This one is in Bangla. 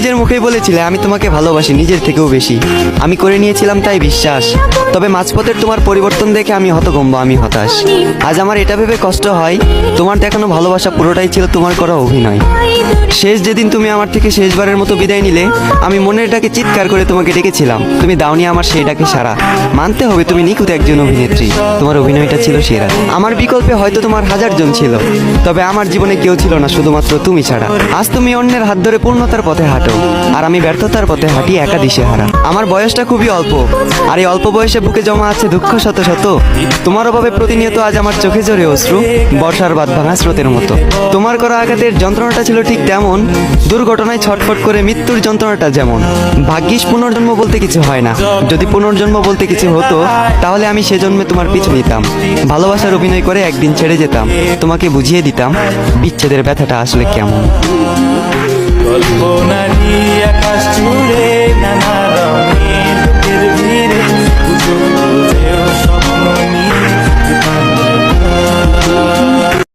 নিজের মুখেই বলেছিলে আমি তোমাকে ভালোবাসি নিজের থেকেও বেশি। আমি করে নিয়েছিলাম তাই বিশ্বাস। তবে মাঝপথের তোমার পরিবর্তন দেখে আমি হতভম্ব, আমি হতাশ। আজ আমার এটা ভেবে কষ্ট হয় তোমার দেখানো ভালোবাসা পুরোটাই ছিল তোমার করা অভিনয়। শেষ যেদিন তুমি আমার থেকে শেষবারের মতো বিদায় নিলে, আমি মনের ডাকে চিৎকার করে তোমাকে ডেকেছিলাম। তুমি দাওনি আমার সেই ডাকে সাড়া। মানতে হবে তুমি নিখুঁত একজন অভিনেত্রী, তোমার অভিনয়টা ছিল সেরা। আমার বিকল্পে হয়তো তোমার হাজার জন ছিল, তবে আমার জীবনে কেউ ছিল না শুধুমাত্র তুমি ছাড়া। আজ তুমি অন্যের হাত ধরে পূর্ণতার পথে হাঁটো, আর আমি ব্যর্থতার পথে হাঁটি একা দিশেহারা। আমার বয়সটা খুবই অল্প, আর এই অল্প বয়সে বুকে জমা আছে দুঃখ শত শত। তোমার অভাবে প্রতিনিয়ত আজ আমার চোখে ঝরে অশ্রু, বর্ষার বাদ ভাঙা স্রোতের মতো। তোমার করা আঘাতের যন্ত্রণাটা ছিল ঠিক তেমন, দুর্ঘটনায় ছটফট করে মৃত্যুর যন্ত্রণাটা যেমন। ভাগ্যিস পুনর্জন্ম বলতে কিছু হয় না, যদি পুনর্জন্ম বলতে কিছু হতো তাহলে আমি সে জন্মে তোমার পিছু নিতাম। ভালোবাসার অভিনয় করে একদিন ছেড়ে যেতাম, তোমাকে বুঝিয়ে দিতাম বিচ্ছেদের ব্যথাটা আসলে কেমন। কল্পনা